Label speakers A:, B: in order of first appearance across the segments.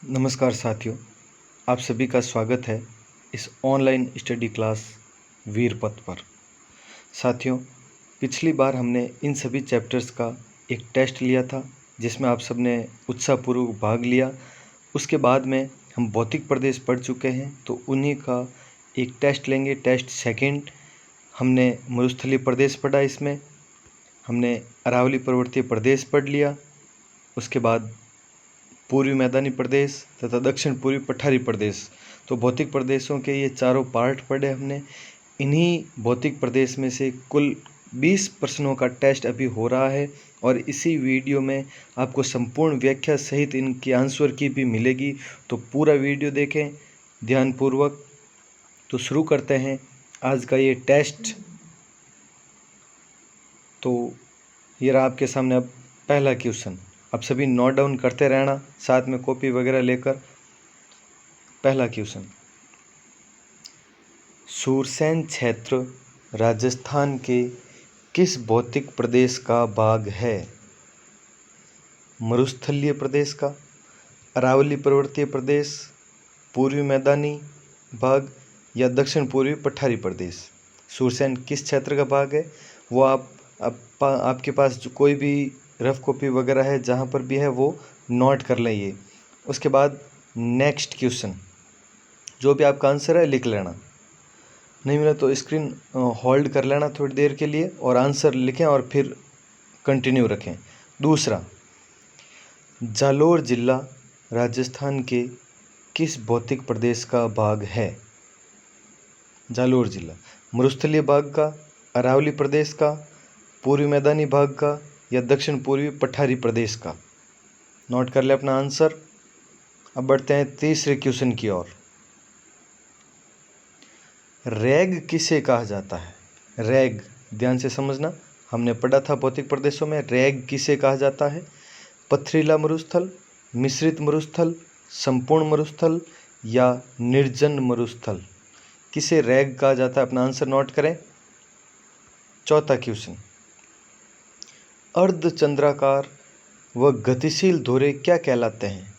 A: नमस्कार साथियों, आप सभी का स्वागत है इस ऑनलाइन स्टडी क्लास वीरपथ पर। साथियों, पिछली बार हमने इन सभी चैप्टर्स का एक टेस्ट लिया था जिसमें आप सबने उत्साहपूर्वक भाग लिया। उसके बाद में हम भौतिक प्रदेश पढ़ चुके हैं, तो उन्हीं का एक टेस्ट लेंगे। टेस्ट सेकंड हमने मरुस्थलीय प्रदेश पढ़ा, इसमें हमने अरावली पर्वतीय प्रदेश पढ़ लिया। उसके बाद पूर्वी मैदानी प्रदेश तथा दक्षिण पूर्वी पठारी प्रदेश, तो भौतिक प्रदेशों के ये चारों पार्ट पढ़े हमने। इन्हीं भौतिक प्रदेश में से कुल 20 प्रश्नों का टेस्ट अभी हो रहा है और इसी वीडियो में आपको संपूर्ण व्याख्या सहित इनकी आंसर की भी मिलेगी, तो पूरा वीडियो देखें ध्यानपूर्वक। तो शुरू करते हैं आज का ये टेस्ट। तो ये रहा आपके सामने अब पहला क्वेश्चन। अब सभी नोट डाउन करते रहना, साथ में कॉपी वगैरह लेकर। पहला क्वेश्चन, सुरसैन क्षेत्र राजस्थान के किस भौतिक प्रदेश का भाग है? मरुस्थलीय प्रदेश का, अरावली पर्वतीय प्रदेश, पूर्वी मैदानी भाग या दक्षिण पूर्वी पठारी प्रदेश? सुरसैन किस क्षेत्र का भाग है वो आपके पास जो कोई भी रफ कॉपी वगैरह है, जहाँ पर भी है वो नोट कर लें ये। उसके बाद नेक्स्ट क्वेश्चन, जो भी आपका आंसर है लिख लेना। नहीं मिला तो स्क्रीन होल्ड कर लेना थोड़ी देर के लिए और आंसर लिखें और फिर कंटिन्यू रखें। दूसरा, जालोर जिला राजस्थान के किस भौतिक प्रदेश का भाग है? जालोर जिला मरुस्थलीय भाग का, अरावली प्रदेश का, पूर्वी मैदानी भाग का या दक्षिण पूर्वी पठारी प्रदेश का? नोट कर ले अपना आंसर। अब बढ़ते हैं तीसरे क्वेश्चन की ओर। रैग किसे कहा जाता है? रैग, ध्यान से समझना, हमने पढ़ा था भौतिक प्रदेशों में। रैग किसे कहा जाता है? पथरीला मरुस्थल, मिश्रित मरुस्थल, संपूर्ण मरुस्थल या निर्जन मरुस्थल? किसे रैग कहा जाता है? अपना आंसर नोट करें। चौथा क्वेश्चन, अर्धचंद्राकार व गतिशील दौरे क्या कहलाते हैं?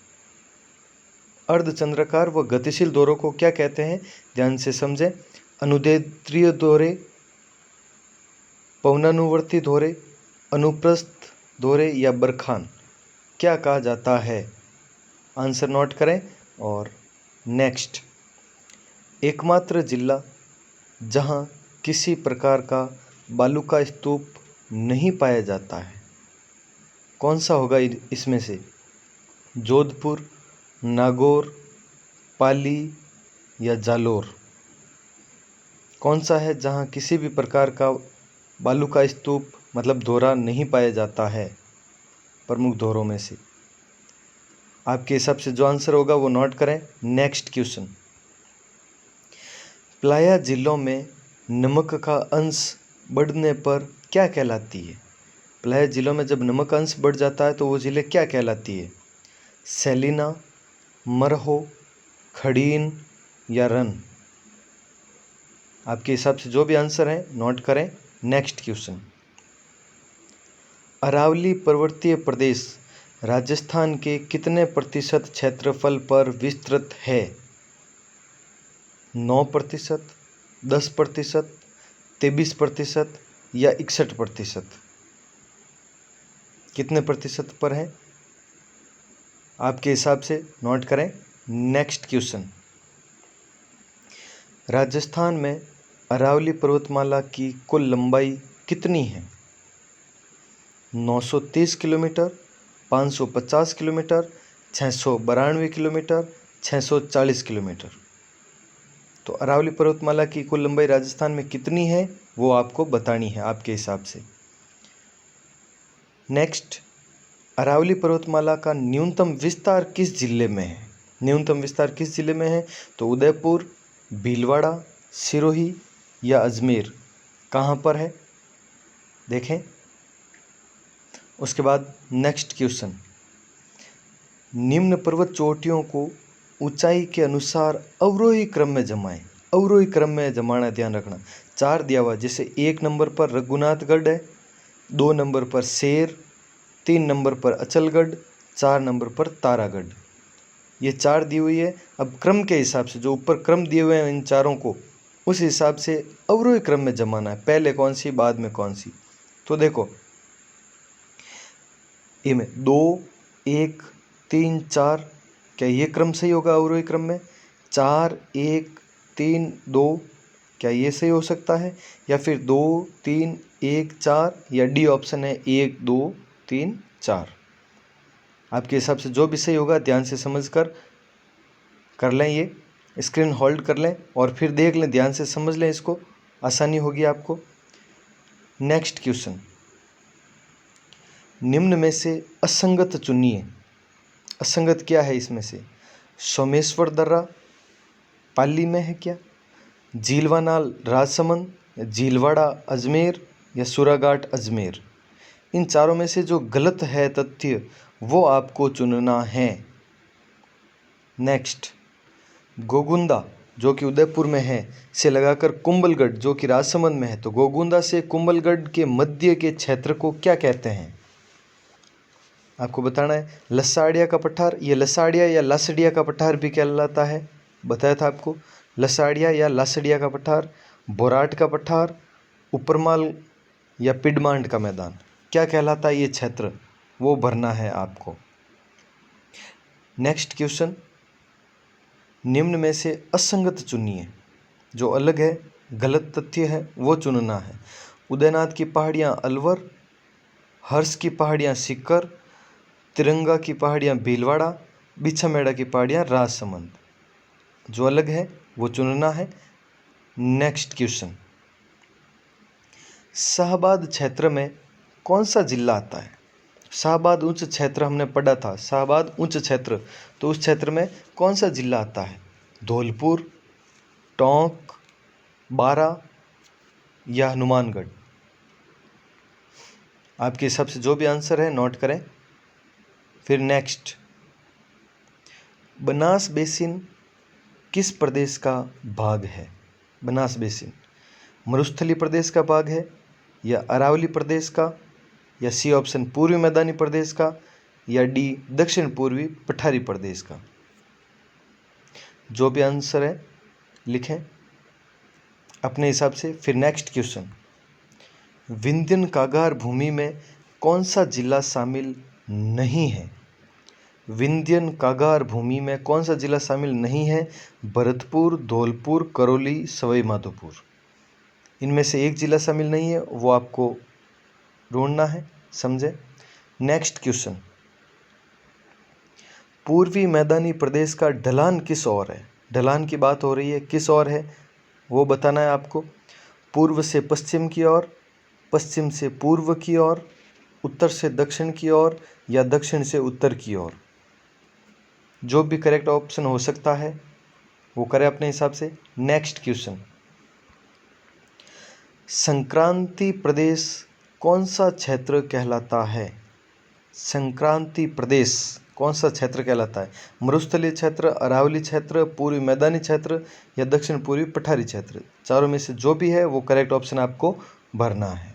A: अर्धचंद्राकार व गतिशील दौरों को क्या कहते हैं? ध्यान से समझें। अनुदैर्ध्य दौरे, पवनानुवर्ती दौरे, अनुप्रस्थ दौरे या बरखान क्या कहा जाता है? आंसर नोट करें। और नेक्स्ट, एकमात्र जिला जहां किसी प्रकार का बालू का स्तूप नहीं पाया जाता है, कौन सा होगा इसमें से? जोधपुर, नागौर, पाली या जालोर? कौन सा है जहां किसी भी प्रकार का बालू का स्तूप मतलब दोहरा नहीं पाया जाता है? प्रमुख दोहरों में से आपके हिसाब से जो आंसर होगा वो नोट करें। नेक्स्ट क्वेश्चन, प्लाया जिलों में नमक का अंश बढ़ने पर क्या कहलाती है? प्लाया जिलों में जब नमक अंश बढ़ जाता है तो वो जिले क्या कहलाती है? सैलिना, मरहो, खड़ीन या रन? आपके हिसाब से जो भी आंसर है नोट करें। नेक्स्ट क्वेश्चन, अरावली पर्वतीय प्रदेश राजस्थान के कितने प्रतिशत क्षेत्रफल पर विस्तृत है? 9%, 10%, 23% या 61%? कितने प्रतिशत पर है आपके हिसाब से? नोट करें। नेक्स्ट क्वेश्चन, राजस्थान में अरावली पर्वतमाला की कुल लंबाई कितनी है? 930 किलोमीटर, 550 किलोमीटर, 692 किलोमीटर, 640 किलोमीटर? तो अरावली पर्वतमाला की कुल लंबाई राजस्थान में कितनी है वो आपको बतानी है आपके हिसाब से। नेक्स्ट, अरावली पर्वतमाला का न्यूनतम विस्तार किस जिले में है? न्यूनतम विस्तार किस जिले में है? तो उदयपुर, भीलवाड़ा, सिरोही या अजमेर? कहाँ पर है देखें। उसके बाद नेक्स्ट क्वेश्चन, निम्न पर्वत चोटियों को ऊंचाई के अनुसार अवरोही क्रम में जमाएं। अवरोही क्रम में जमाना ध्यान रखना। 4 दिया हुआ, जैसे 1 नंबर पर रघुनाथगढ़ है, 2 नंबर पर शेर, 3 नंबर पर अचलगढ़, 4 नंबर पर तारागढ़। ये 4 दी हुई है। अब क्रम के हिसाब से जो ऊपर क्रम दिए हुए हैं इन चारों को उस हिसाब से अवरोही क्रम में जमाना है, पहले कौन सी बाद में कौन सी। तो देखो इनमें 2 1 3 4, क्या ये क्रम सही होगा अवरोही क्रम में? 4 1 3 2, क्या ये सही हो सकता है? या फिर 2 3 1 4, या डी ऑप्शन है 1 2 3 4। आपके हिसाब से जो भी सही होगा ध्यान से समझ कर लें, ये स्क्रीन होल्ड कर लें और फिर देख लें, ध्यान से समझ लें, इसको आसानी होगी आपको। नेक्स्ट क्वेश्चन, निम्न में से असंगत चुनिए। असंगत क्या है इसमें से? सोमेश्वर दर्रा पाली में है क्या? झीलवानाल राजसमंद, या झीलवाड़ा अजमेर, या सुराघाट अजमेर। इन चारों में से जो गलत है तथ्य वो आपको चुनना है। नेक्स्ट, गोगुंदा जो कि उदयपुर में है से लगाकर कुंभलगढ़ जो कि राजसमंद में है, तो गोगुंदा से कुंभलगढ़ के मध्य के क्षेत्र को क्या कहते हैं? आपको बताना है। लसाड़िया का पठार, ये लसाड़िया या लासड़िया का पठार भी कहलाता है, बताया था आपको। लसाड़िया या लासड़िया का पठार, बोराट का पठार, उपरमाल या पिडमांड का मैदान, क्या कहलाता है ये क्षेत्र, वो भरना है आपको। नेक्स्ट क्वेश्चन, निम्न में से असंगत चुनिए। जो अलग है, गलत तथ्य है, वो चुनना है। उदयनाथ की पहाड़ियाँ अलवर, हर्ष की पहाड़ियाँ सीकर, तिरंगा की पहाड़ियाँ भीलवाड़ा, बिछामेड़ा की पहाड़ियाँ राजसमंद। जो अलग है वो चुनना है। नेक्स्ट क्वेश्चन, शाहबाद क्षेत्र में कौन सा जिला आता है? शाहबाद उच्च क्षेत्र हमने पढ़ा था, शाहबाद उच्च क्षेत्र, तो उस क्षेत्र में कौन सा जिला आता है? धौलपुर, टोंक, बारा या हनुमानगढ़। आपके हिसाब से जो भी आंसर है नोट करें। फिर नेक्स्ट, बनास बेसिन किस प्रदेश का भाग है? बनास बेसिन मरुस्थलीय प्रदेश का भाग है, या अरावली प्रदेश का, या सी ऑप्शन पूर्वी मैदानी प्रदेश का, या डी दक्षिण पूर्वी पठारी प्रदेश का। जो भी आंसर है लिखें अपने हिसाब से। फिर नेक्स्ट क्वेश्चन, विंध्यन कागार भूमि में कौन सा जिला शामिल नहीं है? विंध्यन कागार भूमि में कौन सा जिला शामिल नहीं है? भरतपुर, धौलपुर, करौली, सवाई माधोपुर। इनमें से एक जिला शामिल नहीं है, वो आपको ढूंढना है, समझे। नेक्स्ट क्वेश्चन, पूर्वी मैदानी प्रदेश का ढलान किस ओर है? ढलान की बात हो रही है, किस ओर है वो बताना है आपको। पूर्व से पश्चिम की ओर, पश्चिम से पूर्व की ओर, उत्तर से दक्षिण की ओर, या दक्षिण से उत्तर की ओर। जो भी करेक्ट ऑप्शन हो सकता है वो करें अपने हिसाब से। नेक्स्ट क्वेश्चन, संक्रांति प्रदेश कौन सा क्षेत्र कहलाता है? संक्रांति प्रदेश कौन सा क्षेत्र कहलाता है? मरुस्थलीय क्षेत्र, अरावली क्षेत्र, पूर्वी मैदानी क्षेत्र, या दक्षिण पूर्वी पठारी क्षेत्र। चारों में से जो भी है वो करेक्ट ऑप्शन आपको भरना है।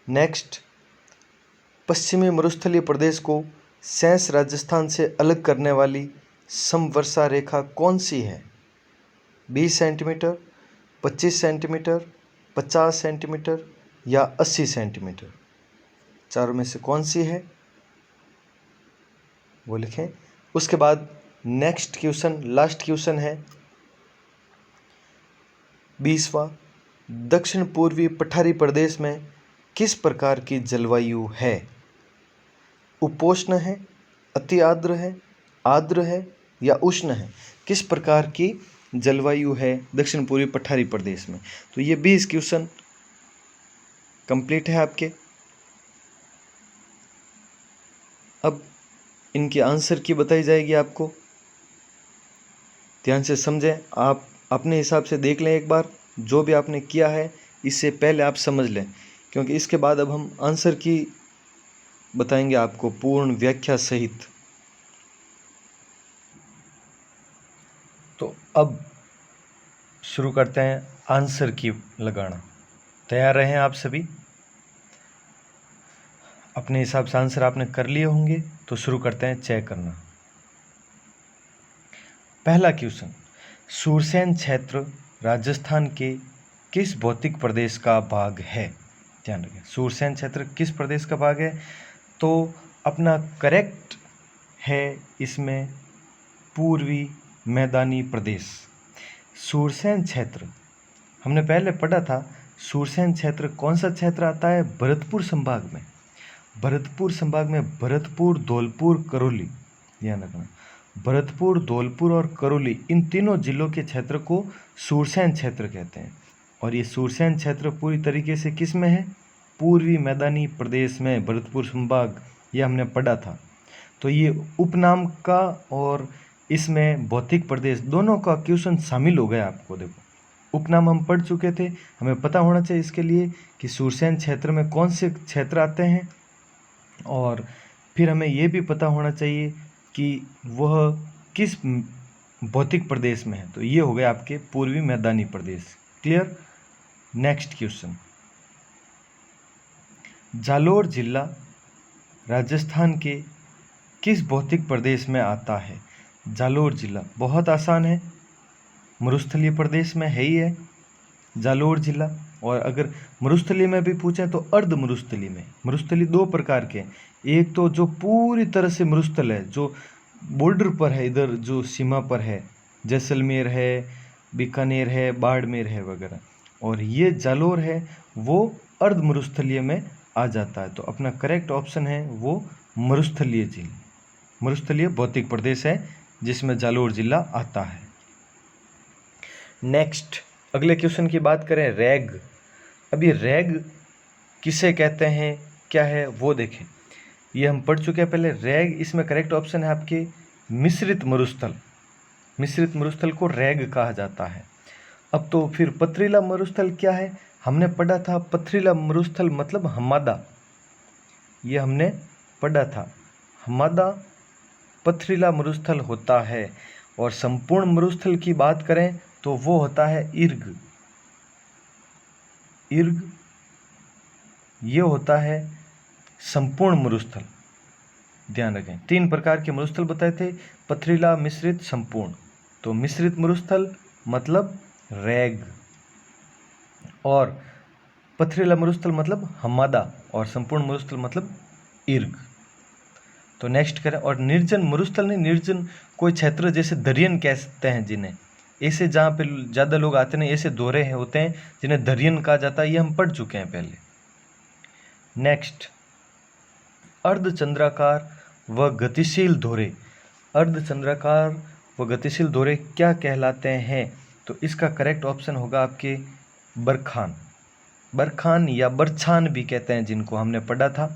A: नेक्स्ट, पश्चिमी मरुस्थलीय प्रदेश को शेष राजस्थान से अलग करने वाली समवर्षा रेखा कौन सी है? 20 सेंटीमीटर, 25 सेंटीमीटर, 50 सेंटीमीटर, या 80 सेंटीमीटर। चारों में से कौन सी है वो लिखें। उसके बाद नेक्स्ट क्वेश्चन, लास्ट क्वेश्चन है 20वां, दक्षिण पूर्वी पठारी प्रदेश में किस प्रकार की जलवायु है? उपोष्ण है, अति आर्द्र है, या उष्ण है? किस प्रकार की जलवायु है दक्षिण पूर्वी पठारी प्रदेश में? तो ये 20 क्वेश्चन कंप्लीट है आपके। अब इनके आंसर की बताई जाएगी आपको, ध्यान से समझें। आप अपने हिसाब से देख लें एक बार, जो भी आपने किया है इससे पहले आप समझ लें, क्योंकि इसके बाद अब हम आंसर की बताएंगे आपको पूर्ण व्याख्या सहित। तो अब शुरू करते हैं आंसर की लगाना। तैयार रहें आप सभी। अपने हिसाब से आंसर आपने कर लिए होंगे, तो शुरू करते हैं चेक करना। पहला क्वेश्चन, सुरसेन क्षेत्र राजस्थान के किस भौतिक प्रदेश का भाग है? ध्यान रखें, सुरसेन क्षेत्र किस प्रदेश का भाग है? तो अपना करेक्ट है इसमें पूर्वी मैदानी प्रदेश। सुरसेन क्षेत्र हमने पहले पढ़ा था, सुरसेन क्षेत्र कौन सा क्षेत्र आता है? भरतपुर संभाग में। भरतपुर संभाग में भरतपुर, धौलपुर, करौली, ध्यान रखना, भरतपुर, धौलपुर और करौली, इन तीनों जिलों के क्षेत्र को सुरसेन क्षेत्र कहते हैं। और ये सुरसेन क्षेत्र पूरी तरीके से किस में है? पूर्वी मैदानी प्रदेश में, भरतपुर संभाग, ये हमने पढ़ा था। तो ये उपनाम का और इसमें भौतिक प्रदेश दोनों का क्वेश्चन शामिल हो गया। आपको देखो, उपनाम हम पढ़ चुके थे, हमें पता होना चाहिए इसके लिए कि सुरसेन क्षेत्र में कौन से क्षेत्र आते हैं, और फिर हमें ये भी पता होना चाहिए कि वह किस भौतिक प्रदेश में है। तो ये हो गए आपके पूर्वी मैदानी प्रदेश। क्लियर? नेक्स्ट क्वेश्चन, जालोर जिला राजस्थान के किस भौतिक प्रदेश में आता है? जालोर जिला बहुत आसान है, मरुस्थलीय प्रदेश में है ही है जालोर जिला। और अगर मरुस्थलीय में भी पूछें तो अर्ध मरुस्थलीय में। मरुस्थलीय दो प्रकार के हैं, एक तो जो पूरी तरह से मरुस्थल है, जो बॉर्डर पर है, इधर जो सीमा पर है, जैसलमेर है, बीकानेर है, बाड़मेर है वगैरह, और ये जालोर है वो अर्ध मरुस्थलीय में आ जाता है। तो अपना करेक्ट ऑप्शन है वो मरुस्थलीय जिला, मरुस्थलीय भौतिक प्रदेश है जिसमें जालोर जिला आता है। नेक्स्ट, अगले क्वेश्चन की बात करें, रैग। अभी रैग किसे कहते हैं, क्या है वो देखें। ये हम पढ़ चुके हैं पहले। रैग, इसमें करेक्ट ऑप्शन है आपके मिश्रित मरुस्थल। मिश्रित मरुस्थल को रैग कहा जाता है। अब तो फिर पथरीला मरुस्थल क्या है? हमने पढ़ा था पथरीला मरुस्थल मतलब हमादा, ये हमने पढ़ा था, हमादा पथरीला मरुस्थल होता है। और संपूर्ण मरुस्थल की बात करें तो वो होता है इर्ग। इर्ग ये होता है संपूर्ण मरुस्थल। ध्यान रखें, तीन प्रकार के मरुस्थल बताए थे, पथरीला, मिश्रित, संपूर्ण। तो मिश्रित मरुस्थल मतलब रैग, और पथरीला मरुस्थल मतलब हमादा, और संपूर्ण मरुस्थल मतलब इर्ग। तो नेक्स्ट करें, और निर्जन मरुस्थल नहीं, निर्जन कोई क्षेत्र जैसे दरियन कहते हैं जिन्हें, ऐसे जहाँ पे ज़्यादा लोग आते नहीं, ऐसे दोहरे होते हैं जिन्हें दरियन कहा जाता है, ये हम पढ़ चुके हैं पहले। नेक्स्ट, अर्धचंद्राकार व गतिशील दोहरे। अर्धचंद्राकार व गतिशील दोहरे क्या कहलाते हैं? तो इसका करेक्ट ऑप्शन होगा आपके बरखान। बरखान या बरछान भी कहते हैं जिनको, हमने पढ़ा था।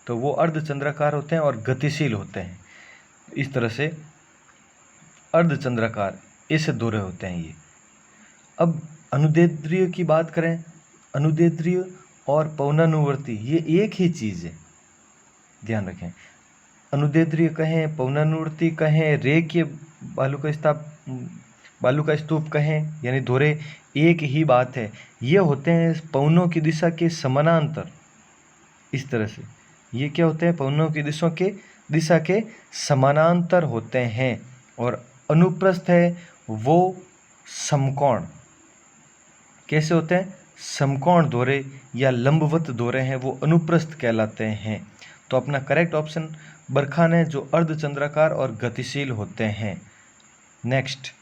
A: तो वो अर्धचंद्राकार होते हैं और गतिशील होते हैं। इस तरह से अर्धचंद्राकार ऐसे दोहरे होते हैं ये। अब अनुदैर्ध्य की बात करें, अनुदैर्ध्य और पवनानुवर्ती ये एक ही चीज़ है, ध्यान रखें। अनुदैर्ध्य कहें, पवनानुवर्ती कहें, रेखीय बालू का स्तूप कहें, यानी दोहरे एक ही बात है। ये होते हैं पवनों की दिशा के समानांतर। इस तरह से ये क्या होते हैं? पवनों की दिशा के समानांतर होते हैं। और अनुप्रस्थ है वो समकोण। कैसे होते हैं? समकोण दोहरे या लंबवत दोहरे हैं वो अनुप्रस्थ कहलाते हैं। तो अपना करेक्ट ऑप्शन बरखान है, जो अर्धचंद्राकार और गतिशील होते हैं। नेक्स्ट,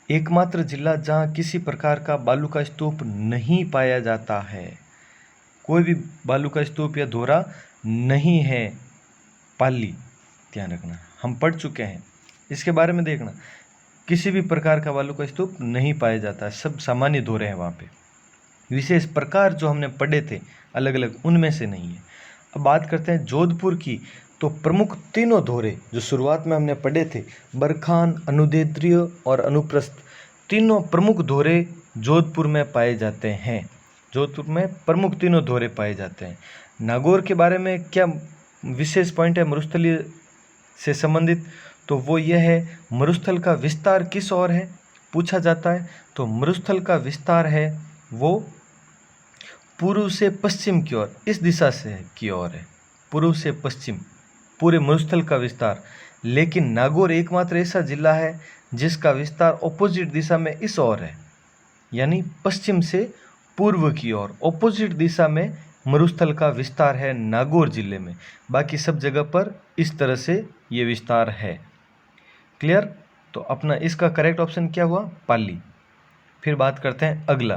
A: एकमात्र जिला जहाँ किसी प्रकार का बालू का स्तूप नहीं पाया जाता है। कोई भी बालू का स्तूप या दोहरा नहीं है, पाली। ध्यान रखना, हम पढ़ चुके हैं इसके बारे में। देखना, किसी भी प्रकार का बालू का स्तूप नहीं पाया जाता है, सब सामान्य दोहरे हैं वहाँ पे। विशेष प्रकार जो हमने पढ़े थे अलग अलग, उनमें से नहीं है। अब बात करते हैं जोधपुर की। तो प्रमुख तीनों दोहरे जो शुरुआत में हमने पढ़े थे, बरखान, अनुदैर्ध्य और अनुप्रस्थ, तीनों प्रमुख दोहरे जोधपुर में पाए जाते हैं। जोधपुर में प्रमुख तीनों दोहरे पाए जाते हैं। नागौर के बारे में क्या विशेष पॉइंट है मरुस्थलीय से संबंधित? तो वो यह है, मरुस्थल का विस्तार किस ओर है पूछा जाता है। तो मरुस्थल का विस्तार है वो पूर्व से पश्चिम की ओर, इस दिशा से की ओर है, पूर्व से पश्चिम। पूरे मरुस्थल का विस्तार लेकिन नागौर एकमात्र ऐसा जिला है जिसका विस्तार ऑपोजिट दिशा में इस ओर है, यानी पश्चिम से पूर्व की ओर ऑपोजिट दिशा में मरुस्थल का विस्तार है नागौर जिले में। बाकी सब जगह पर इस तरह से ये विस्तार है। क्लियर? तो अपना इसका करेक्ट ऑप्शन क्या हुआ? पाली। फिर बात करते हैं अगला।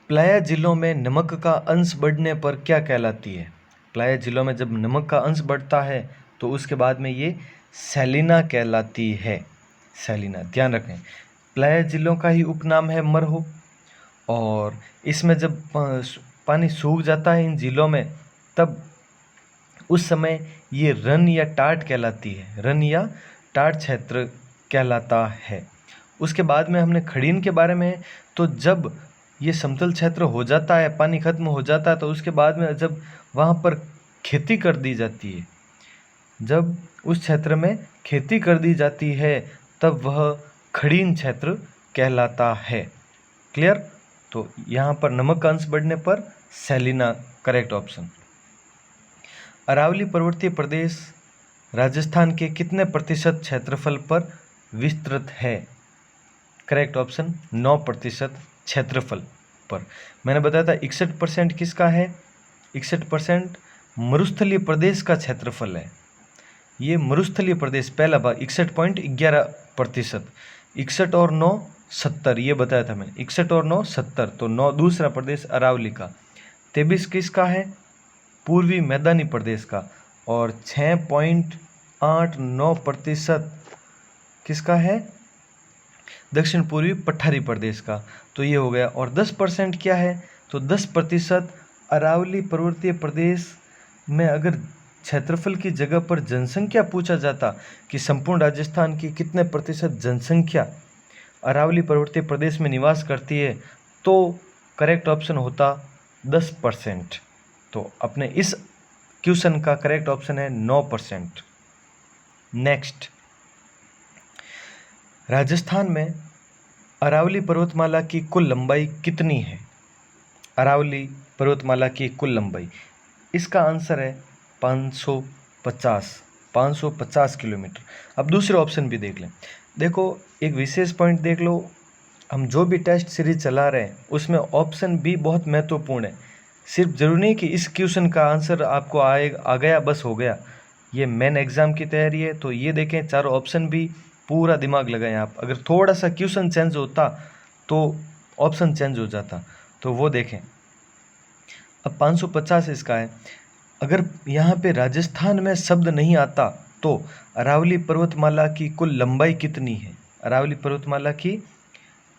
A: प्लाया जिलों में नमक का अंश बढ़ने पर क्या कहलाती है? प्लाया जिलों में जब नमक का अंश बढ़ता है तो उसके बाद में ये सैलिना कहलाती है। सैलिना, ध्यान रखें, प्लाया जिलों का ही उपनाम है मरहो। और इसमें जब पानी सूख जाता है इन जिलों में, तब उस समय ये रन या टाट कहलाती है। रन या टाट क्षेत्र कहलाता है। उसके बाद में हमने खड़ीन के बारे में, तो जब ये समतल क्षेत्र हो जाता है, पानी खत्म हो जाता है, तो उसके बाद में जब वहाँ पर खेती कर दी जाती है, जब उस क्षेत्र में खेती कर दी जाती है, तब वह खड़ीन क्षेत्र कहलाता है। क्लियर? तो यहाँ पर नमक का अंश बढ़ने पर सैलिना करेक्ट ऑप्शन। अरावली पर्वतीय प्रदेश राजस्थान के कितने प्रतिशत क्षेत्रफल पर विस्तृत है? करेक्ट ऑप्शन 9% क्षेत्रफल पर। मैंने बताया था 61% किसका है? 61% मरुस्थलीय प्रदेश का क्षेत्रफल है। ये मरुस्थलीय प्रदेश पहला भाग 61.11%। 61 और 9 70, ये बताया था मैंने। 61 और 9 70, तो 9 दूसरा प्रदेश अरावली का। 23 किसका है? पूर्वी मैदानी प्रदेश का। और 6.89% किसका है? दक्षिण पूर्वी पठारी प्रदेश का। तो ये हो गया। और 10% क्या है? तो 10% अरावली पर्वतीय प्रदेश में अगर क्षेत्रफल की जगह पर जनसंख्या पूछा जाता कि संपूर्ण राजस्थान की कितने प्रतिशत जनसंख्या अरावली पर्वतीय प्रदेश में निवास करती है, तो करेक्ट ऑप्शन होता 10%। तो अपने इस क्वेश्चन का करेक्ट ऑप्शन है 9%। नेक्स्ट, राजस्थान में अरावली पर्वतमाला की कुल लंबाई कितनी है? अरावली पर्वतमाला की कुल लंबाई, इसका आंसर है 550 किलोमीटर। अब दूसरे ऑप्शन भी देख लें। देखो, एक विशेष पॉइंट देख लो, हम जो भी टेस्ट सीरीज चला रहे हैं उसमें ऑप्शन भी बहुत महत्वपूर्ण है। सिर्फ जरूरी नहीं कि इस क्वेश्चन का आंसर आपको आ गया बस हो गया। ये मेन एग्जाम की तैयारी है, तो ये देखें चारों ऑप्शन भी पूरा दिमाग लगाएं आप। अगर थोड़ा सा क्वेश्चन चेंज होता तो ऑप्शन चेंज हो जाता, तो वो देखें। अब 550 इसका है। अगर यहाँ पे राजस्थान में शब्द नहीं आता तो अरावली पर्वतमाला की कुल लंबाई कितनी है? अरावली पर्वतमाला की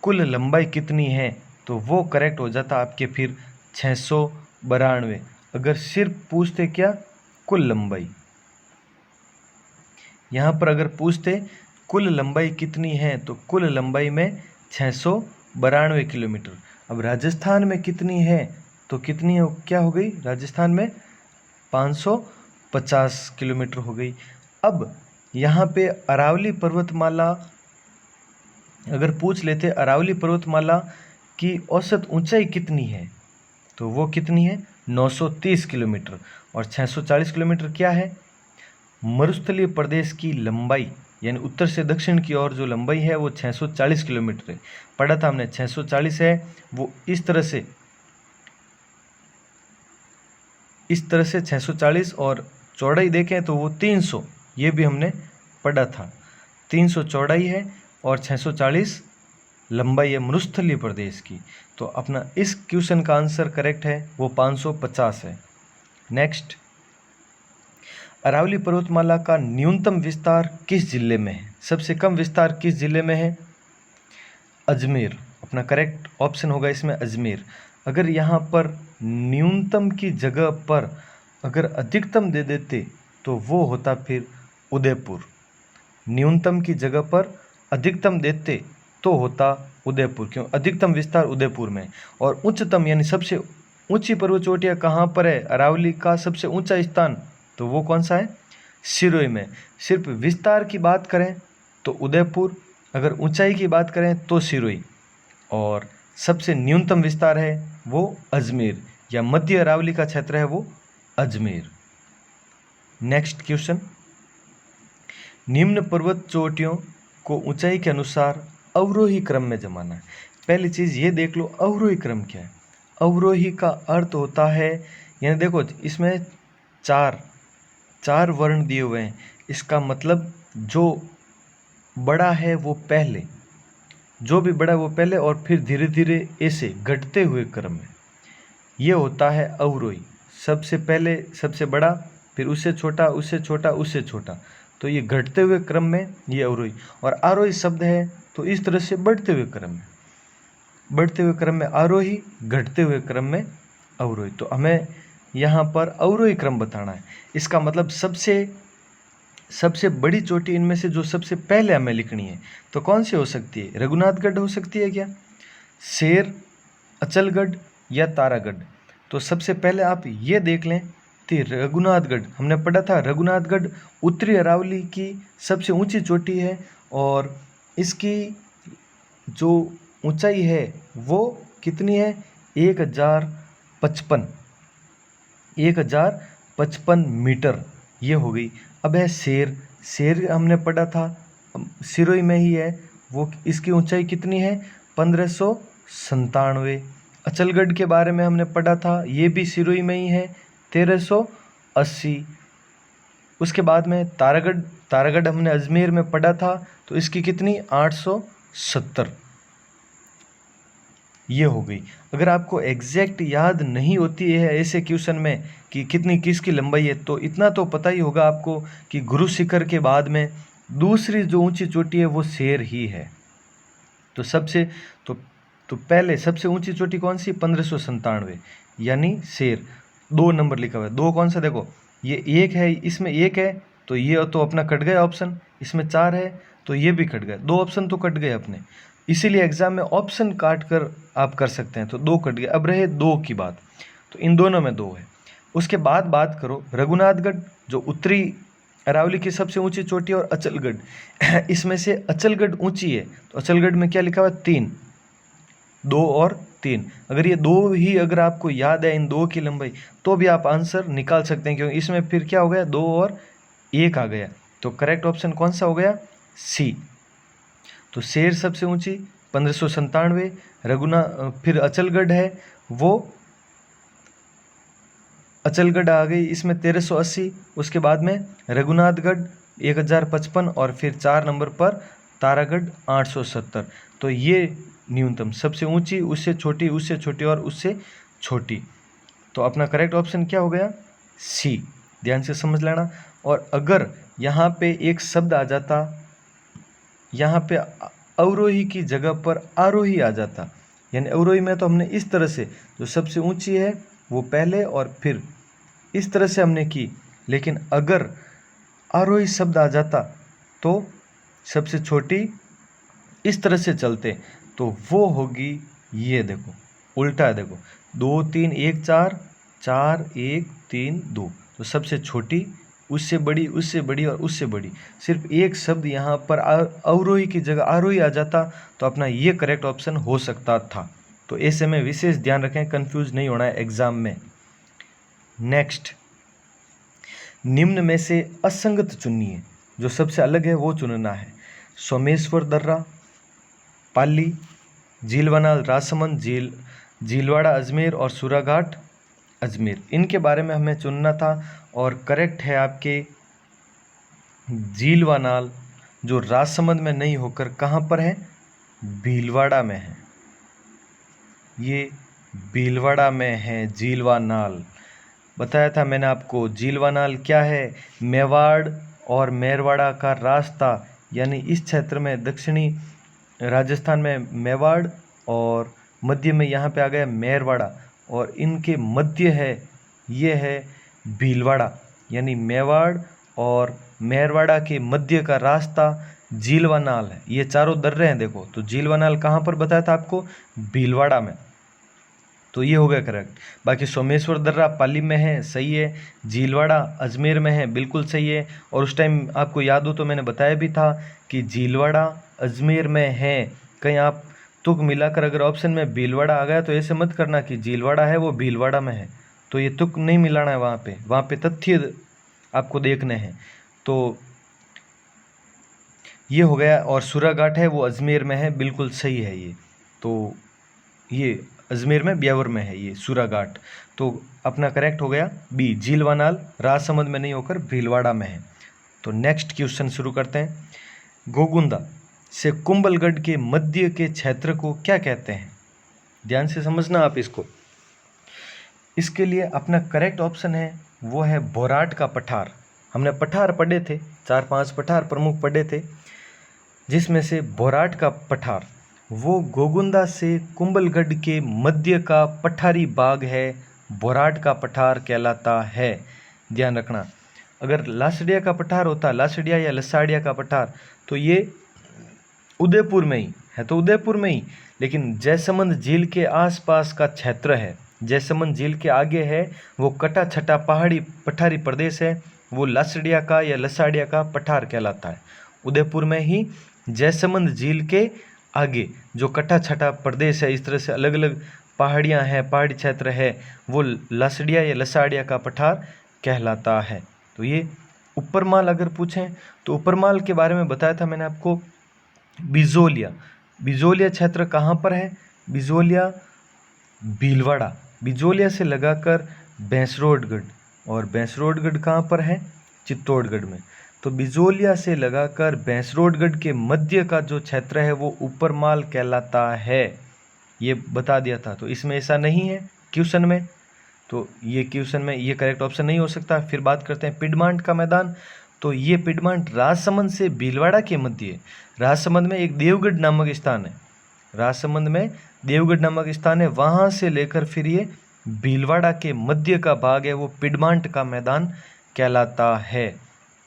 A: कुल लंबाई कितनी है? तो वो करेक्ट हो जाता आपके फिर 692। अगर सिर्फ पूछते क्या कुल लंबाई, यहाँ पर अगर पूछते कुल लंबाई कितनी है तो कुल लंबाई में 692 किलोमीटर। अब राजस्थान में कितनी है तो कितनी हो, क्या हो गई? राजस्थान में 550 किलोमीटर हो गई। अब यहाँ पे अरावली पर्वतमाला अगर पूछ लेते अरावली पर्वतमाला की औसत ऊंचाई कितनी है, तो वो कितनी है? 930 किलोमीटर। और 640 किलोमीटर क्या है? मरुस्थलीय प्रदेश की लंबाई, यानी उत्तर से दक्षिण की ओर जो लंबाई है वो 640 किलोमीटर है। पढ़ा था हमने 640 है, वो इस तरह से 640, और चौड़ाई देखें तो वो 300, ये भी हमने पढ़ा था। 300 चौड़ाई है और 640 लंबाई है मरुस्थलीय प्रदेश की। तो अपना इस क्वेश्चन का आंसर करेक्ट है, वो 550 है। नेक्स्ट, अरावली पर्वतमाला का न्यूनतम विस्तार किस जिले में है? सबसे कम विस्तार किस जिले में है? अजमेर। अपना करेक्ट ऑप्शन होगा इसमें अजमेर। अगर यहाँ पर न्यूनतम की जगह पर अगर अधिकतम दे देते तो वो होता फिर उदयपुर। न्यूनतम की जगह पर अधिकतम देते तो होता उदयपुर, क्यों? अधिकतम विस्तार उदयपुर में। और उच्चतम यानी सबसे ऊंची पर्वत चोटियाँ कहाँ पर है? अरावली का सबसे ऊंचा स्थान, तो वो कौन सा है? सिरोही में। सिर्फ विस्तार की बात करें तो उदयपुर, अगर ऊंचाई की बात करें तो सिरोही, और सबसे न्यूनतम विस्तार है वो अजमेर, या मध्य अरावली का क्षेत्र है वो अजमेर। नेक्स्ट क्वेश्चन, निम्न पर्वत चोटियों को ऊंचाई के अनुसार अवरोही क्रम में जमाना है। पहली चीज़ ये देख लो, अवरोही क्रम क्या है। अवरोही का अर्थ होता है, यानी देखो इसमें चार वर्ण दिए हुए हैं, इसका मतलब जो बड़ा है वो पहले, जो भी बड़ा है वो पहले, और फिर धीरे धीरे ऐसे घटते हुए क्रम में, ये होता है अवरोही। सबसे पहले सबसे बड़ा, फिर उससे छोटा, उससे छोटा, उससे छोटा, तो ये घटते हुए क्रम में ये अवरोही। और आरोही शब्द है तो इस तरह से बढ़ते हुए क्रम में, बढ़ते हुए क्रम में आरोही, घटते हुए क्रम में अवरोही। तो हमें यहाँ पर अवरोही क्रम बताना है। इसका मतलब सबसे बड़ी चोटी इनमें से जो सबसे पहले हमें लिखनी है, तो कौन सी हो सकती है? रघुनाथगढ़ हो सकती है क्या, शेर, अचलगढ़ या तारागढ़? तो सबसे पहले आप ये देख लें कि रघुनाथगढ़, हमने पढ़ा था रघुनाथगढ़ उत्तरी अरावली की सबसे ऊंची चोटी है, और इसकी जो ऊंचाई है वो कितनी है? 1055 मीटर, ये हो गई। अब है शेर हमने पढ़ा था, सिरोही में ही है, वो इसकी ऊंचाई कितनी है? 1597। अचलगढ़ के बारे में हमने पढ़ा था, ये भी सिरोही में ही है, 1380। उसके बाद में तारागढ़ हमने अजमेर में पढ़ा था, तो इसकी कितनी? 870, ये हो गई। अगर आपको एग्जैक्ट याद नहीं होती है ऐसे क्वेश्चन में कि कितनी किसकी लंबाई है, तो इतना तो पता ही होगा आपको कि गुरु शिखर के बाद में दूसरी जो ऊंची चोटी है वो शेर ही है। तो पहले सबसे ऊंची चोटी कौन सी? 1597, यानी शेर। 2 नंबर लिखा हुआ है, 2 कौन सा? देखो ये 1 है, इसमें 1 है, तो ये तो अपना कट गया ऑप्शन। इसमें 4 है तो ये भी कट गया, 2 ऑप्शन तो कट गए अपने, इसीलिए एग्जाम में ऑप्शन काट कर आप कर सकते हैं। तो 2 कट गए, अब रहे 2 की बात, तो इन दोनों में 2 है। उसके बाद बात करो रघुनाथगढ़, जो उत्तरी अरावली की सबसे ऊंची चोटी, और अचलगढ़, इसमें से अचलगढ़ ऊंची है, तो अचलगढ़ में क्या लिखा हुआ है? 3, 2 और 3। अगर ये 2 ही अगर आपको याद है इन 2 की लंबाई, तो भी आप आंसर निकाल सकते हैं, क्योंकि इसमें फिर क्या हो गया? 2 और 1 आ गया। तो करेक्ट ऑप्शन कौन सा हो गया? सी। तो शेर सबसे ऊंची 1597, फिर अचलगढ़ है, वो अचलगढ़ आ गई इसमें 1380, उसके बाद में रघुनाथगढ़ 1055, और फिर 4 नंबर पर तारागढ़ 870। तो ये न्यूनतम, सबसे ऊंची, उससे छोटी, उससे छोटी और उससे छोटी। तो अपना करेक्ट ऑप्शन क्या हो गया? सी। ध्यान से समझ लेना। और अगर यहाँ पे एक शब्द आ जाता, यहाँ पे अवरोही की जगह पर आरोही आ जाता, यानी अवरोही में तो हमने इस तरह से, जो सबसे ऊंची है वो पहले और फिर इस तरह से हमने की, लेकिन अगर आरोही शब्द आ जाता तो सबसे छोटी इस तरह से चलते, तो वो होगी, ये देखो उल्टा है, देखो 2 3 1 4 4 1 3 2, तो सबसे छोटी, उससे बड़ी, उससे बड़ी और उससे बड़ी। सिर्फ एक शब्द यहाँ पर अवरोही की जगह आरोही आ जाता, तो अपना ये करेक्ट ऑप्शन हो सकता था। तो ऐसे में विशेष ध्यान रखें, कंफ्यूज नहीं होना है एग्जाम में। नेक्स्ट, निम्न में से असंगत चुनिए, जो सबसे अलग है वो चुनना है। सोमेश्वर दर्रा, पाली, झीलवनाल राजसमंद, झीलवाड़ा अजमेर और सूराघाट अजमेर, इनके बारे में हमें चुनना था। और करेक्ट है आपके झीलवानाल, जो राजसमंद में नहीं होकर कहाँ पर है? भीलवाड़ा में है। ये भीलवाड़ा में है झीलवानाल। बताया था मैंने आपको, झीलवानाल क्या है? मेवाड़ और मेरवाड़ा का रास्ता, यानी इस क्षेत्र में दक्षिणी राजस्थान में मेवाड़, और मध्य में यहाँ पे आ गया मेरवाड़ा, और इनके मध्य है, ये है भीलवाड़ा, यानी मेवाड़ और मेरवाड़ा के मध्य का रास्ता झीलवानाल है। ये चारों दर्रे हैं देखो, तो झीलवानाल कहाँ पर बताया था आपको? भीलवाड़ा में। तो ये हो गया करेक्ट। बाकी सोमेश्वर दर्रा पाली में है, सही है। झीलवाड़ा अजमेर में है, बिल्कुल सही है। और उस टाइम आपको याद हो तो मैंने बताया भी था कि झीलवाड़ा अजमेर में है। कहीं आप तुक मिलाकर अगर ऑप्शन में भीलवाड़ा आ गया तो ऐसे मत करना कि झीलवाड़ा है वो भीलवाड़ा में है, तो ये तुक नहीं मिलाना है। वहाँ पे तथ्य आपको देखने हैं। तो ये हो गया। और सूरा घाट है वो अजमेर में है, बिल्कुल सही है ये। तो ये अजमेर में, ब्यावर में है ये सूरा घाट। तो अपना करेक्ट हो गया बी, झीलवानाल राजसमंद में नहीं होकर भीलवाड़ा में है। तो नेक्स्ट क्वेश्चन शुरू करते हैं। गोगुंदा से कुंभलगढ़ के मध्य के क्षेत्र को क्या कहते हैं? ध्यान से समझना आप इसको। इसके लिए अपना करेक्ट ऑप्शन है वो है बोराट का पठार। हमने पठार पढ़े थे, 4-5 पठार प्रमुख पढ़े थे, जिसमें से बोराट का पठार वो गोगुंदा से कुंभलगढ़ के मध्य का पठारी भाग है, बोराट का पठार कहलाता है। ध्यान रखना, अगर लासड़िया का पठार होता, लासड़िया या लसाड़िया का पठार, तो ये उदयपुर में ही है, तो उदयपुर में ही, लेकिन जयसमंद झील के आसपास का क्षेत्र है, जयसमंद झील के आगे है वो कटा छटा पहाड़ी पठारी प्रदेश है, वो लासड़िया का या लसाड़िया का पठार कहलाता है। उदयपुर में ही जयसमंद झील के आगे जो कटा छटा प्रदेश है, इस तरह से अलग अलग पहाड़ियाँ हैं, पहाड़ी क्षेत्र है, वो लासड़िया या लसाड़िया का पठार कहलाता है। तो ये ऊपरमाल अगर पूछें तो ऊपरमाल के बारे में बताया था मैंने आपको। बिजोलिया, बिजोलिया क्षेत्र कहाँ पर है? बिजोलिया भीलवाड़ा, बिजोलिया से लगाकर भैंसरोडगढ़, और भैंसरोडगढ़ कहाँ पर है? चित्तौड़गढ़ में। तो बिजोलिया से लगाकर भैंसरोडगढ़ के मध्य का जो क्षेत्र है वो ऊपरमाल कहलाता है, ये बता दिया था। तो इसमें ऐसा नहीं है क्वेश्चन में, तो ये क्वेश्चन में ये करेक्ट ऑप्शन नहीं हो सकता। फिर बात करते हैं पिडमांट का मैदान। तो ये पिडमांट राजसमंद से भीलवाड़ा के मध्य है। राजसमंद में एक देवगढ़ नामक स्थान है, राजसमंद में देवगढ़ नामक स्थान है, वहाँ से लेकर फिर ये भीलवाड़ा के मध्य का भाग है, वो पिडमांट का मैदान कहलाता है।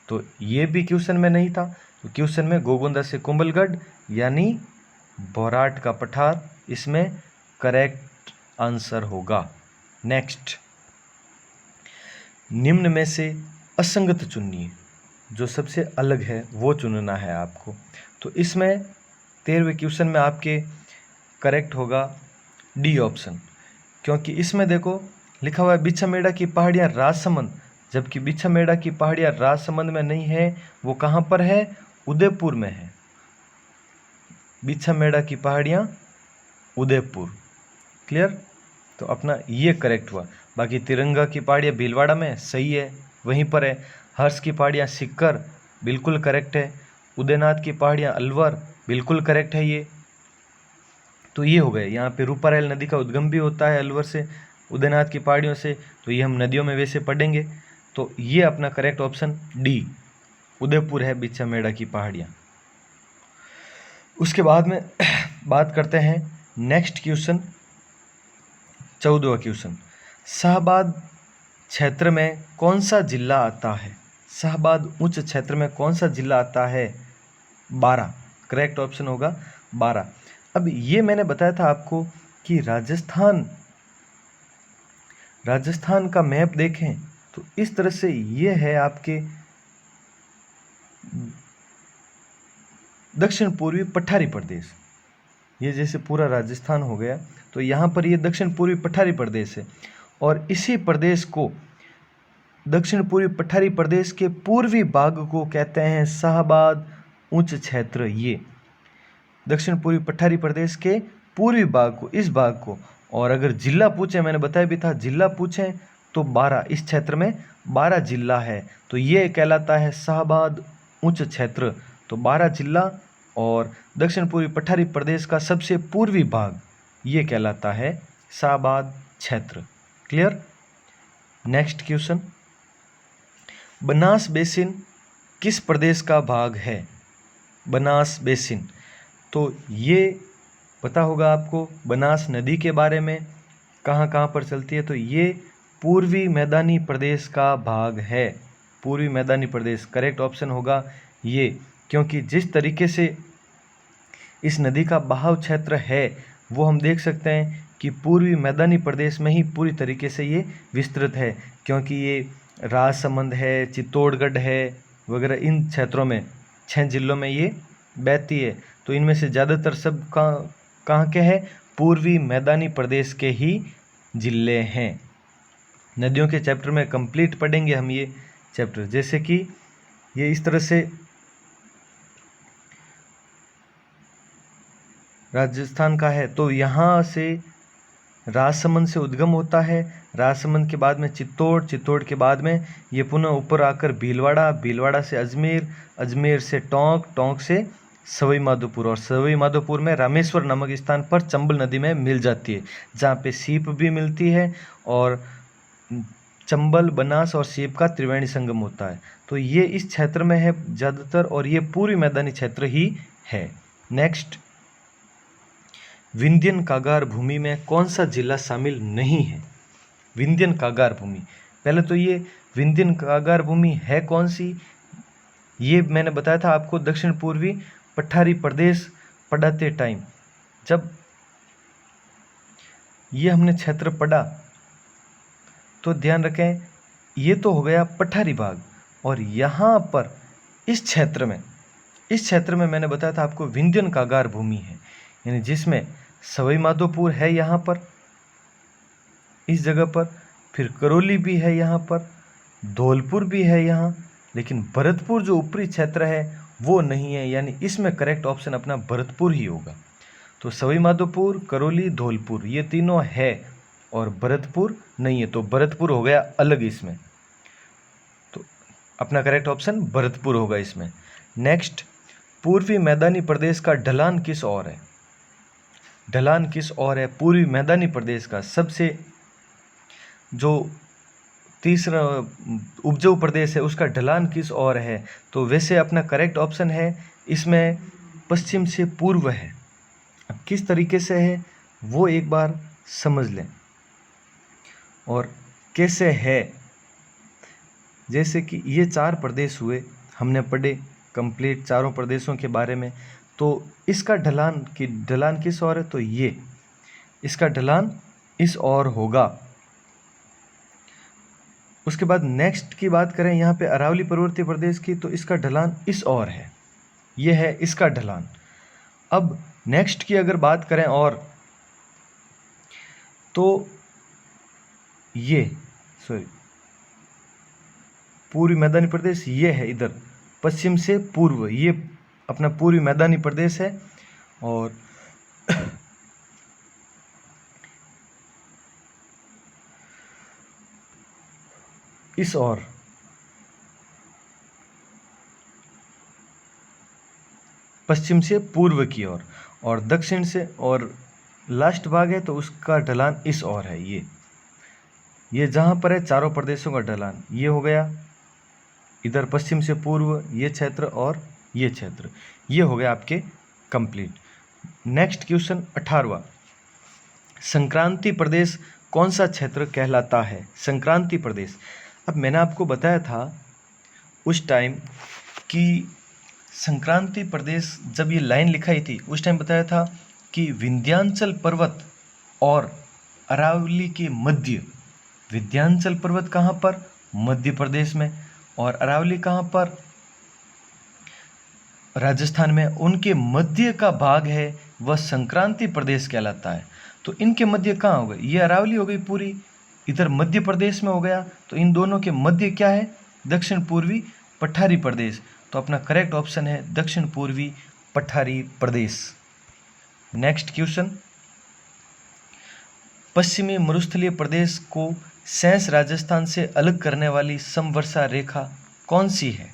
A: तो ये भी क्वेश्चन में नहीं था। तो क्वेश्चन में गोगुंदा से कुंभलगढ़ यानी बोराट का पठार इसमें करेक्ट आंसर होगा। नेक्स्ट, निम्न में से असंगत चुनिए, जो सबसे अलग है वो चुनना है आपको। तो इसमें 13वें क्वेश्चन में आपके करेक्ट होगा डी ऑप्शन, क्योंकि इसमें देखो लिखा हुआ है बिछामेड़ा की पहाड़ियाँ राजसमंद, जबकि बिछामेड़ा की पहाड़ियाँ राजसमंद में नहीं है, वो कहाँ पर है? उदयपुर में है। बिछामेड़ा की पहाड़ियाँ उदयपुर, क्लियर? तो अपना ये करेक्ट हुआ। बाकी तिरंगा की पहाड़ियाँ भीलवाड़ा में, सही है, वहीं पर है। हर्ष की पहाड़ियाँ सिक्कर, बिल्कुल करेक्ट है। उदयनाथ की पहाड़ियाँ अलवर, बिल्कुल करेक्ट है ये। तो ये हो गए। यहाँ पे रूपारेल नदी का उद्गम भी होता है अलवर से, उदयनाथ की पहाड़ियों से, तो ये हम नदियों में वैसे पढ़ेंगे। तो ये अपना करेक्ट ऑप्शन डी, उदयपुर है बिछामेड़ा की पहाड़ियाँ। उसके बाद में बात करते हैं नेक्स्ट क्वेश्चन, 14वां क्वेश्चन। शाहबाद क्षेत्र में कौन सा जिला आता है? शाहबाद उच्च क्षेत्र में कौन सा जिला आता है? 12, करेक्ट ऑप्शन होगा 12। अब ये मैंने बताया था आपको कि राजस्थान का मैप देखें तो इस तरह से ये है आपके दक्षिण पूर्वी पठारी प्रदेश, ये जैसे पूरा राजस्थान हो गया, तो यहाँ पर ये दक्षिण पूर्वी पठारी प्रदेश है, और इसी प्रदेश को, दक्षिण पूर्वी पठारी प्रदेश के पूर्वी भाग को कहते हैं शाहबाद उच्च क्षेत्र। ये दक्षिण पूर्वी पठारी प्रदेश के पूर्वी भाग को, इस भाग को। और अगर जिला पूछे, मैंने बताया भी था, जिला पूछें तो 12, इस क्षेत्र में 12 जिला है, तो ये कहलाता है शाहबाद उच्च क्षेत्र। तो 12 जिला और दक्षिण पूर्वी पठारी प्रदेश का सबसे पूर्वी भाग ये कहलाता है शाहबाद क्षेत्र। Clear? Next question, Banas basin किस प्रदेश का भाग है? बनास बेसिन, तो ये पता होगा आपको बनास नदी के बारे में, कहाँ कहाँ पर चलती है, तो ये पूर्वी मैदानी प्रदेश का भाग है। पूर्वी मैदानी प्रदेश करेक्ट ऑप्शन होगा ये, क्योंकि जिस तरीके से इस नदी का बहाव क्षेत्र है वो हम देख सकते हैं कि पूर्वी मैदानी प्रदेश में ही पूरी तरीके से ये विस्तृत है, क्योंकि ये राजसमंद है, चित्तौड़गढ़ है वगैरह, इन क्षेत्रों में 6 जिलों में ये बहती है। तो इनमें से ज़्यादातर सब कहाँ के हैं? पूर्वी मैदानी प्रदेश के ही जिले हैं। नदियों के चैप्टर में कंप्लीट पढ़ेंगे हम ये चैप्टर। जैसे कि ये इस तरह से राजस्थान का है, तो यहाँ से राजसमंद से उद्गम होता है, राजसमंद के बाद में चित्तौड़, चित्तौड़ के बाद में ये पुनः ऊपर आकर भीलवाड़ा, भीलवाड़ा से अजमेर, अजमेर से टोंक, टोंक से सवाई माधोपुर, और सवाई माधोपुर में रामेश्वर नामक स्थान पर चंबल नदी में मिल जाती है, जहाँ पे सीप भी मिलती है और चंबल, बनास और सीप का त्रिवेणी संगम होता है। तो ये इस क्षेत्र में है ज़्यादातर, और ये पूर्वी मैदानी क्षेत्र ही है। नेक्स्ट, विंध्यन कागार भूमि में कौन सा जिला शामिल नहीं है? विंध्यन कागार भूमि, पहले तो ये विंध्यन कागार भूमि है कौन सी? ये मैंने बताया था आपको दक्षिण पूर्वी पठारी प्रदेश पढ़ाते टाइम, जब ये हमने क्षेत्र पढ़ा तो ध्यान रखें, ये तो हो गया पठारी भाग, और यहाँ पर इस क्षेत्र में मैंने बताया था आपको विंध्यन कागार भूमि है, यानी जिसमें सवाई माधोपुर है यहाँ पर, इस जगह पर, फिर करौली भी है यहाँ पर, धौलपुर भी है यहाँ, लेकिन भरतपुर जो ऊपरी क्षेत्र है वो नहीं है, यानी इसमें करेक्ट ऑप्शन अपना भरतपुर ही होगा। तो सवाई माधोपुर, करौली, धौलपुर ये तीनों है और भरतपुर नहीं है, तो भरतपुर हो गया अलग इसमें, तो अपना करेक्ट ऑप्शन भरतपुर होगा इसमें। नेक्स्ट, पूर्वी मैदानी प्रदेश का ढलान किस ओर है? ढलान किस ओर है पूर्वी मैदानी प्रदेश का? सबसे जो तीसरा उपजाऊ प्रदेश है उसका ढलान किस ओर है? तो वैसे अपना करेक्ट ऑप्शन है इसमें पश्चिम से पूर्व है। अब किस तरीके से है वो एक बार समझ लें, और कैसे है। जैसे कि ये 4 प्रदेश हुए, हमने पढ़े कंप्लीट चारों प्रदेशों के बारे में, तो इसका ढलान किस ओर है? तो ये इसका ढलान इस ओर होगा। उसके बाद नेक्स्ट की बात करें यहाँ पे अरावली पर्वतीय प्रदेश की, तो इसका ढलान इस ओर है, ये है इसका ढलान। अब नेक्स्ट की अगर बात करें और, तो ये पूर्वी मैदानी प्रदेश ये है इधर पश्चिम से पूर्व, ये अपना पूर्वी मैदानी प्रदेश है, और इस ओर पश्चिम से पूर्व की ओर, और दक्षिण से, और लास्ट भाग है तो उसका ढलान इस ओर है। ये जहाँ पर है चारों प्रदेशों का ढलान, ये हो गया इधर पश्चिम से पूर्व ये क्षेत्र, और ये क्षेत्र, ये हो गया आपके कंप्लीट। नेक्स्ट क्वेश्चन 18वां, संक्रांति प्रदेश कौन सा क्षेत्र कहलाता है? संक्रांति प्रदेश, अब मैंने आपको बताया था उस टाइम कि संक्रांति प्रदेश जब ये लाइन लिखाई थी उस टाइम बताया था कि विंध्याचल पर्वत और अरावली के मध्य, विंध्याचल पर्वत कहाँ पर? मध्य प्रदेश में, और अरावली कहाँ पर? राजस्थान में, उनके मध्य का भाग है वह संक्रांति प्रदेश कहलाता है। तो इनके मध्य कहाँ हो गई? ये अरावली हो गई पूरी, इधर मध्य प्रदेश में हो गया, तो इन दोनों के मध्य क्या है? दक्षिण पूर्वी पठारी प्रदेश। तो अपना करेक्ट ऑप्शन है दक्षिण पूर्वी पठारी प्रदेश। नेक्स्ट क्वेश्चन, पश्चिमी मरुस्थलीय प्रदेश को शेष राजस्थान से अलग करने वाली समवर्षा रेखा कौन सी है?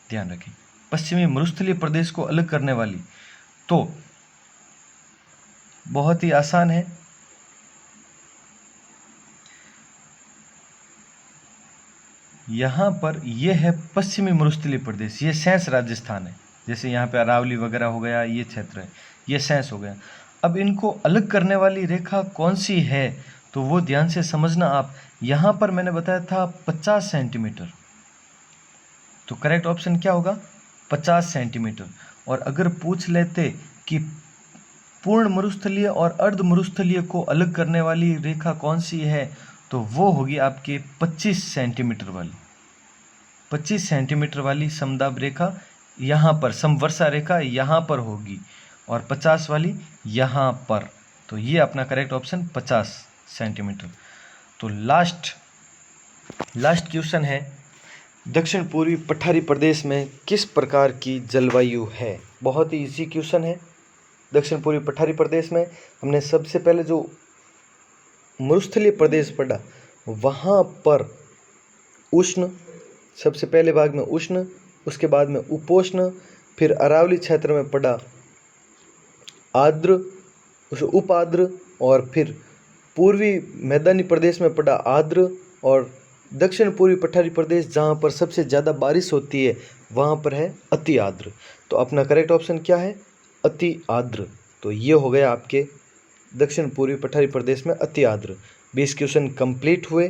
A: ध्यान रखें, पश्चिमी मरुस्थलीय प्रदेश को अलग करने वाली, तो बहुत ही आसान है, यहाँ पर यह है पश्चिमी मरुस्थलीय प्रदेश, ये शेष राजस्थान है। जैसे यहाँ पे अरावली वगैरह हो गया, ये क्षेत्र है, ये शेष हो गया। अब इनको अलग करने वाली रेखा कौन सी है? तो वो ध्यान से समझना आप। यहाँ पर मैंने बताया था 50 सेंटीमीटर, तो करेक्ट ऑप्शन क्या होगा? 50 सेंटीमीटर। और अगर पूछ लेते कि पूर्ण मरुस्थलीय और अर्ध मरुस्थलीय को अलग करने वाली रेखा कौन सी है, तो वो होगी आपके 25 सेंटीमीटर वाली, 25 सेंटीमीटर वाली समदाब रेखा यहाँ पर, समवर्षा रेखा यहाँ पर होगी, और 50 वाली यहाँ पर। तो ये अपना करेक्ट ऑप्शन 50 सेंटीमीटर। तो लास्ट क्वेश्चन है, दक्षिण पूर्वी पठारी प्रदेश में किस प्रकार की जलवायु है? बहुत ही इजी क्वेश्चन है। दक्षिण पूर्वी पठारी प्रदेश में हमने सबसे पहले जो मरुस्थलीय प्रदेश पढ़ा, वहाँ पर उष्ण, सबसे पहले भाग में उष्ण, उसके बाद में उपोष्ण, फिर अरावली क्षेत्र में पड़ा आर्द्र, उस उप आर्द्र, और फिर पूर्वी मैदानी प्रदेश में पड़ा आर्द्र, और दक्षिण पूर्वी पठारी प्रदेश जहाँ पर सबसे ज़्यादा बारिश होती है वहाँ पर है अति आर्द्र। तो अपना करेक्ट ऑप्शन क्या है? अति आर्द्र। तो ये हो गया आपके दक्षिण पूर्वी पठारी प्रदेश में अति आर्द्र। 20 क्वेश्चन कंप्लीट हुए।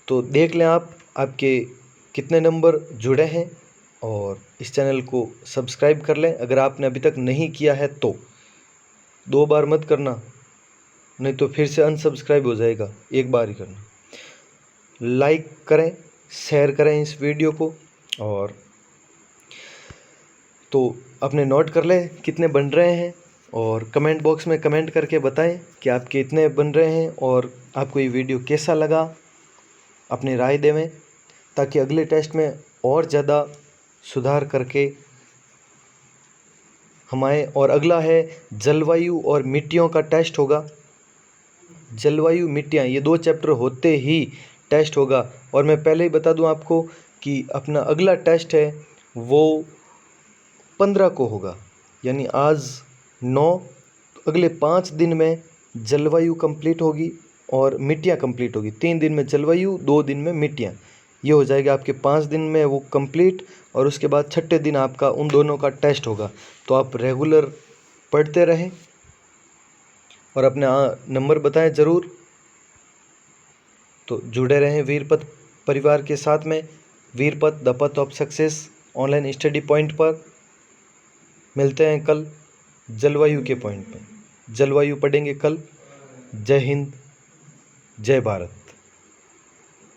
A: तो देख लें आप आपके कितने नंबर जुड़े हैं, और इस चैनल को सब्सक्राइब कर लें अगर आपने अभी तक नहीं किया है तो। 2 बार मत करना, नहीं तो फिर से अनसब्सक्राइब हो जाएगा, एक बार ही करना। लाइक करें, शेयर करें इस वीडियो को, और तो अपने नोट कर लें कितने बन रहे हैं, और कमेंट बॉक्स में कमेंट करके बताएं कि आपके इतने बन रहे हैं और आपको ये वीडियो कैसा लगा। अपनी राय देवें ताकि अगले टेस्ट में और ज़्यादा सुधार करके हम आए। और अगला है जलवायु और मिट्टियों का टेस्ट होगा। जलवायु मिट्टियाँ, ये 2 चैप्टर होते ही टेस्ट होगा। और मैं पहले ही बता दूं आपको कि अपना अगला टेस्ट है वो 15 को होगा, यानी आज 9, अगले 5 दिन में जलवायु कंप्लीट होगी और मिट्टियाँ कंप्लीट होगी। 3 दिन में जलवायु, 2 दिन में मिट्टियाँ, ये हो जाएगा आपके 5 दिन में वो कंप्लीट। और उसके बाद 6ठे दिन आपका उन दोनों का टेस्ट होगा। तो आप रेगुलर पढ़ते रहें और अपने नंबर बताएं ज़रूर। तो जुड़े रहें वीरपथ परिवार के साथ में। Veerpath the path of success online study point पर मिलते हैं कल जलवायु के पॉइंट पे। जलवायु पढ़ेंगे कल। जय हिंद, जय भारत।